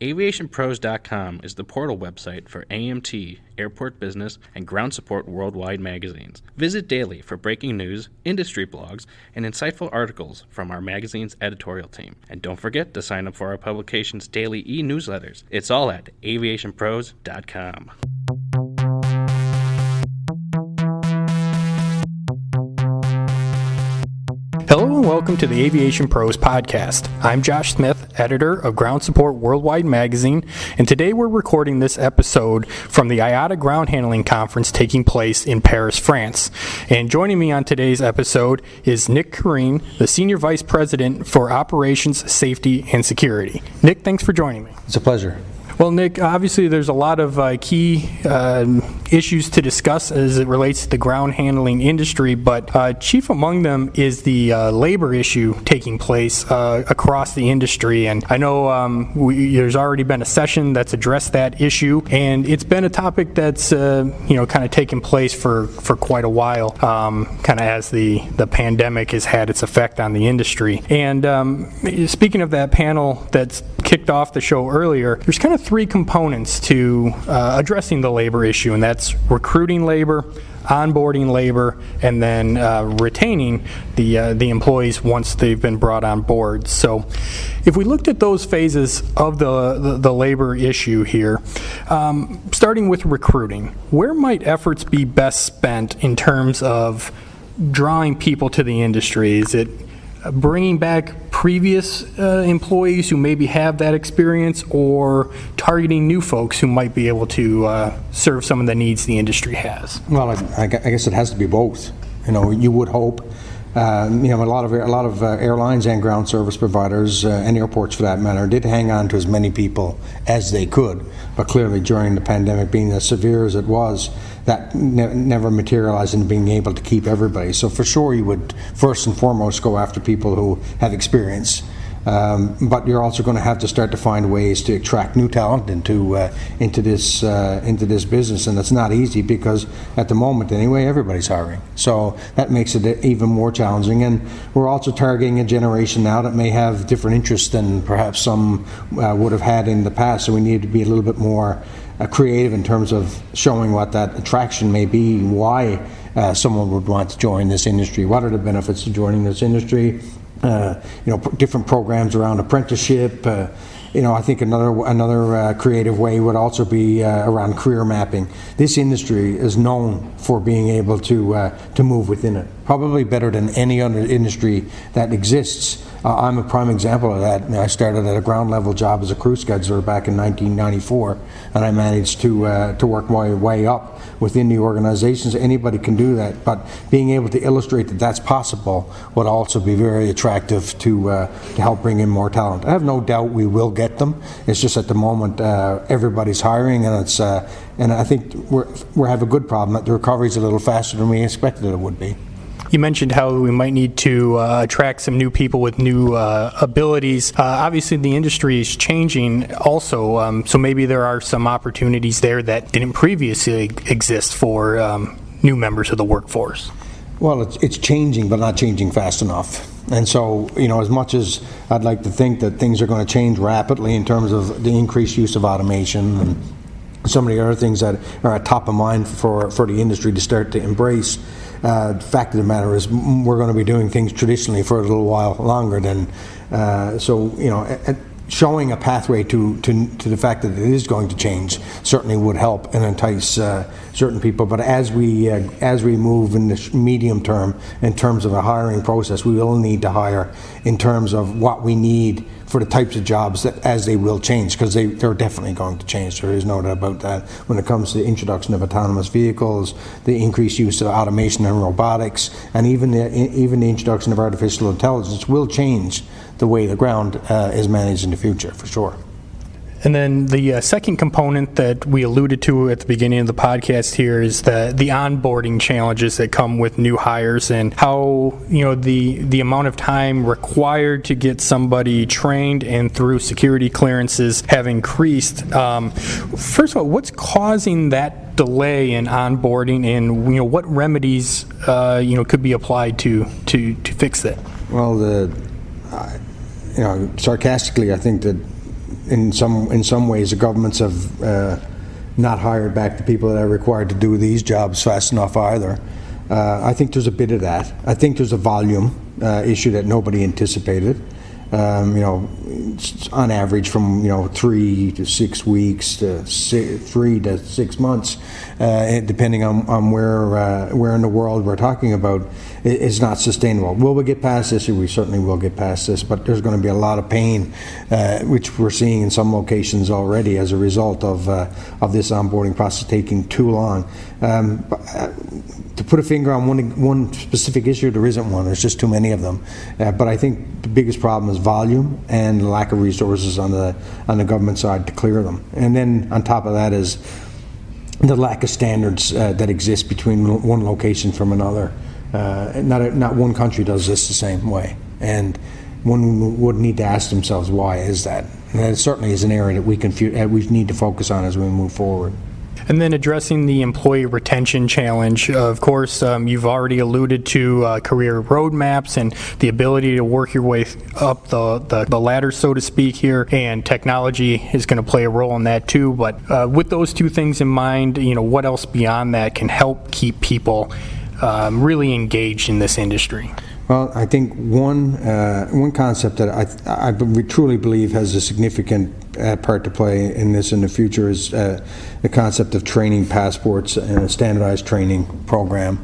AviationPros.com is the portal website for AMT, Airport Business, and Ground Support Worldwide magazines. Visit daily for breaking news, industry blogs, and insightful articles from our magazine's editorial team. And don't forget to sign up for our publication's daily e-newsletters. It's all at AviationPros.com. Hello and welcome to the Aviation Pros podcast. I'm Josh Smith, editor of Ground Support Worldwide magazine, and today we're recording this episode from the IATA Ground Handling Conference taking place in Paris, France. And joining me on today's episode is Nick Careen, the Senior Vice President for Operations, Safety, and Security. Nick, thanks for joining me. It's a pleasure. Well, Nick, obviously there's a lot of key issues to discuss as it relates to the ground handling industry, but chief among them is the labor issue taking place across the industry. And I know there's already been a session that's addressed that issue, and it's been a topic that's kind of taken place for quite a while, kind of as the pandemic has had its effect on the industry. And speaking of that panel that's kicked off the show earlier, there's kind of three components to addressing the labor issue, and that's recruiting labor, onboarding labor, and then retaining the employees once they've been brought on board. So if we looked at those phases of the labor issue here, starting with recruiting, where might efforts be best spent in terms of drawing people to the industry? Is it bringing back previous employees who maybe have that experience, or targeting new folks who might be able to serve some of the needs the industry has? Well, I guess it has to be both. You would hope. A lot of airlines and ground service providers and airports, for that matter, did hang on to as many people as they could. But clearly, during the pandemic, being as severe as it was, that never materialized into being able to keep everybody. So for sure, you would first and foremost go after people who have experience. But you're also going to have to start to find ways to attract new talent into this business, and it's not easy because at the moment anyway everybody's hiring. So that makes it even more challenging. And we're also targeting a generation now that may have different interests than perhaps some would have had in the past. So we need to be a little bit more creative in terms of showing what that attraction may be, why someone would want to join this industry, what are the benefits of joining this industry. Different programs around apprenticeship. I think another creative way would also be around career mapping. This industry is known for being able to move within it, probably better than any other industry that exists. I'm a prime example of that. I started at a ground level job as a crew scheduler back in 1994, and I managed to work my way up within the organizations. Anybody can do that, but being able to illustrate that that's possible would also be very attractive to help bring in more talent. I have no doubt we will get them. It's just at the moment everybody's hiring, and and I think we have a good problem that the recovery is a little faster than we expected it would be. You mentioned how we might need to attract some new people with new abilities. Obviously, the industry is changing also, so maybe there are some opportunities there that didn't previously exist for new members of the workforce. Well, it's changing, but not changing fast enough. And so, as much as I'd like to think that things are going to change rapidly in terms of the increased use of automation and some of the other things that are at top of mind for the industry to start to embrace, the fact of the matter is we're going to be doing things traditionally for a little while longer than showing a pathway to the fact that it is going to change certainly would help and entice certain people. But as we move in the medium term in terms of a hiring process, we will need to hire in terms of what we need for the types of jobs that as they will change, because they're definitely going to change. There is no doubt about that. When it comes to the introduction of autonomous vehicles, the increased use of automation and robotics, and even the introduction of artificial intelligence will change the way the ground is managed in the future, for sure. And then the second component that we alluded to at the beginning of the podcast here is the onboarding challenges that come with new hires, and how the amount of time required to get somebody trained and through security clearances have increased. First of all, what's causing that delay in onboarding, and what remedies could be applied to fix that? Well, sarcastically, I think that in some ways the governments have not hired back the people that are required to do these jobs fast enough either. I think there's a bit of that. I think there's a volume issue that nobody anticipated. On average from 3 to 6 weeks to 3 to 6 months, depending on where in the world we're talking about, is not sustainable. Will we get past this? We certainly will get past this, but there's going to be a lot of pain, which we're seeing in some locations already as a result of this onboarding process taking too long. To put a finger on one specific issue, there isn't one. There's just too many of them. But I think the biggest problem is volume and lack of resources on the government side to clear them. And then on top of that is the lack of standards that exist between one location from another. Not one country does this the same way. And one would need to ask themselves, why is that? And that certainly is an area that we need to focus on as we move forward. And then addressing the employee retention challenge, of course, you've already alluded to career roadmaps and the ability to work your way up the ladder, so to speak, here, and technology is going to play a role in that too. But with those two things in mind, what else beyond that can help keep people really engaged in this industry? Well, I think one concept that I truly believe has a significant part to play in this in the future is the concept of training passports and a standardized training program,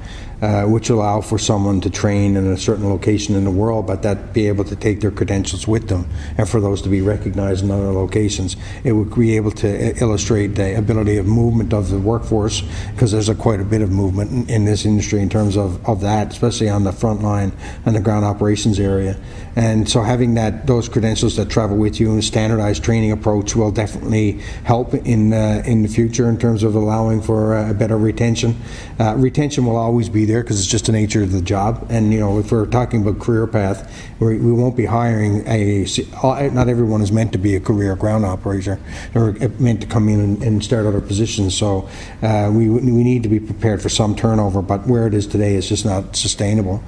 which allow for someone to train in a certain location in the world, but that be able to take their credentials with them, and for those to be recognized in other locations. It would be able to illustrate the ability of movement of the workforce, because there's quite a bit of movement in this industry in terms of that, especially on the front line and the ground operations area. And so having those credentials that travel with you and a standardized training approach will definitely help in the future in terms of allowing for a better retention. Retention will always be there because it's just the nature of the job. And if we're talking about career path, we won't be hiring not everyone is meant to be a career ground operator. They're meant to come in and start other positions. So we need to be prepared for some turnover, but where it is today is just not sustainable.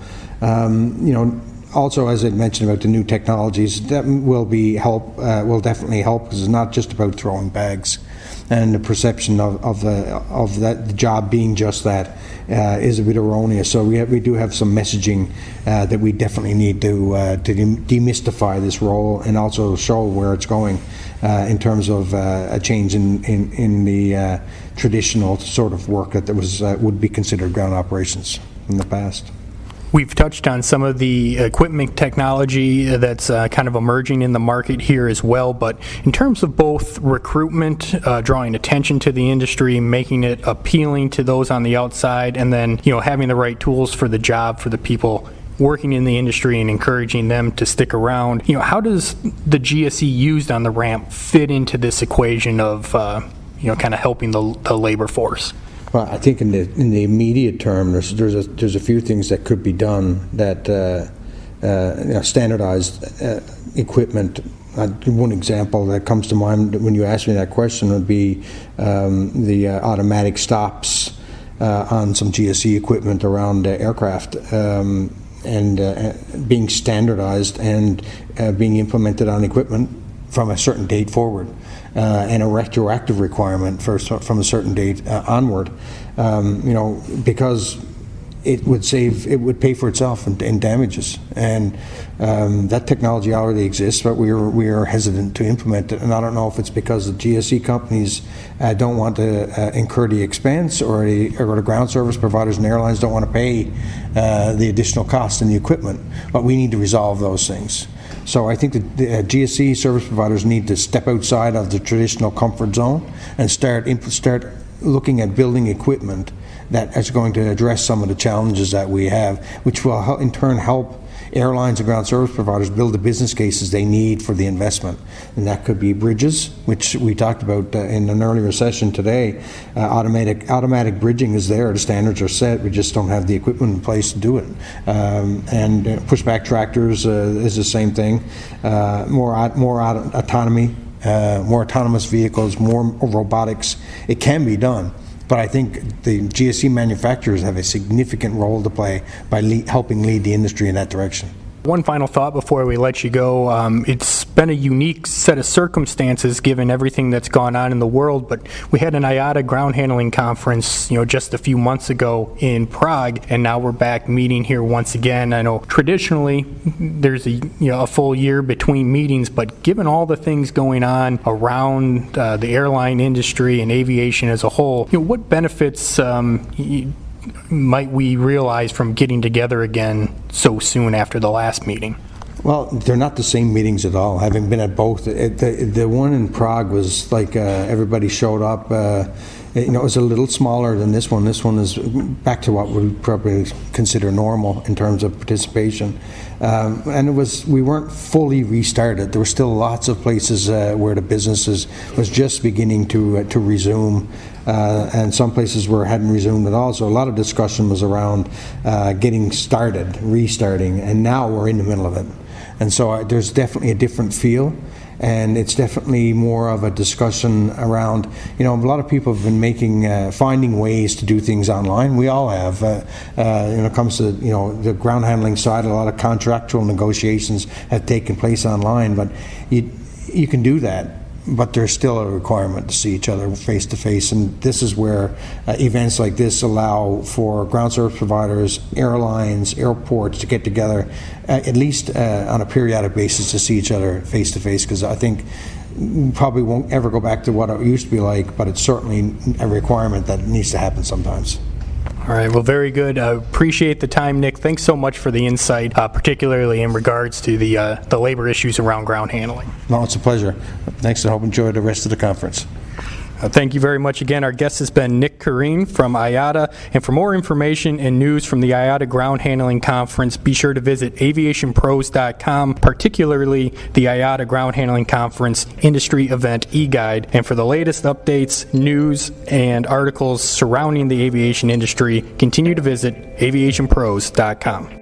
Also, as I mentioned about the new technologies, that will definitely help, because it's not just about throwing bags, and the perception of the job being just that is a bit erroneous. So we do have some messaging that we definitely need to demystify this role and also show where it's going in terms of a change in the traditional sort of work that would be considered ground operations in the past. We've touched on some of the equipment technology that's kind of emerging in the market here as well, but in terms of both recruitment, drawing attention to the industry, making it appealing to those on the outside, and then having the right tools for the job for the people working in the industry and encouraging them to stick around, how does the GSE used on the ramp fit into this equation of kind of helping the labor force? Well, I think in the immediate term, there's a few things that could be done that standardized equipment. One example that comes to mind when you ask me that question would be the automatic stops on some GSE equipment around aircraft, and being standardized and being implemented on equipment from a certain date forward. And a retroactive requirement from a certain date onward, because it would pay for itself in damages, and that technology already exists, but we are hesitant to implement it. And I don't know if it's because the GSE companies don't want to incur the expense, or the ground service providers and airlines don't want to pay the additional cost in the equipment. But we need to resolve those things. So I think that the GSE service providers need to step outside of the traditional comfort zone and start looking at building equipment that is going to address some of the challenges that we have, which will in turn help airlines and ground service providers build the business cases they need for the investment. And that could be bridges, which we talked about in an earlier session today. Automatic bridging is there, the standards are set, we just don't have the equipment in place to do it. And pushback tractors is the same thing. More autonomy, more autonomous vehicles, more robotics. It can be done. But I think the GSE manufacturers have a significant role to play by helping lead the industry in that direction. One final thought before we let you go. It's been a unique set of circumstances given everything that's gone on in the world, but we had an IATA Ground Handling Conference, just a few months ago in Prague, and now we're back meeting here once again. I know traditionally there's a full year between meetings, but given all the things going on around the airline industry and aviation as a whole, what benefits might we realize from getting together again so soon after the last meeting? Well, they're not the same meetings at all, having been at both. The one in Prague was like everybody showed up. It was a little smaller than this one. This one is back to what we probably consider normal in terms of participation. And we weren't fully restarted. There were still lots of places where the business was just beginning to resume, and some places where it hadn't resumed at all. So a lot of discussion was around getting started, restarting, and now we're in the middle of it. And so there's definitely a different feel. And it's definitely more of a discussion around, a lot of people have been finding ways to do things online. We all have. When it comes to, the ground handling side, a lot of contractual negotiations have taken place online, but you can do that. But there's still a requirement to see each other face to face, and this is where events like this allow for ground service providers, airlines, airports to get together at least on a periodic basis to see each other face to face, because I think we probably won't ever go back to what it used to be like, but it's certainly a requirement that needs to happen sometimes. All right, well, very good. Appreciate the time, Nick. Thanks so much for the insight, particularly in regards to the labor issues around ground handling. No, it's a pleasure. Thanks, and I hope you enjoy the rest of the conference. Thank you very much again. Our guest has been Nick Careen from IATA. And for more information and news from the IATA Ground Handling Conference, be sure to visit AviationPros.com, particularly the IATA Ground Handling Conference Industry Event e-Guide. And for the latest updates, news, and articles surrounding the aviation industry, continue to visit AviationPros.com.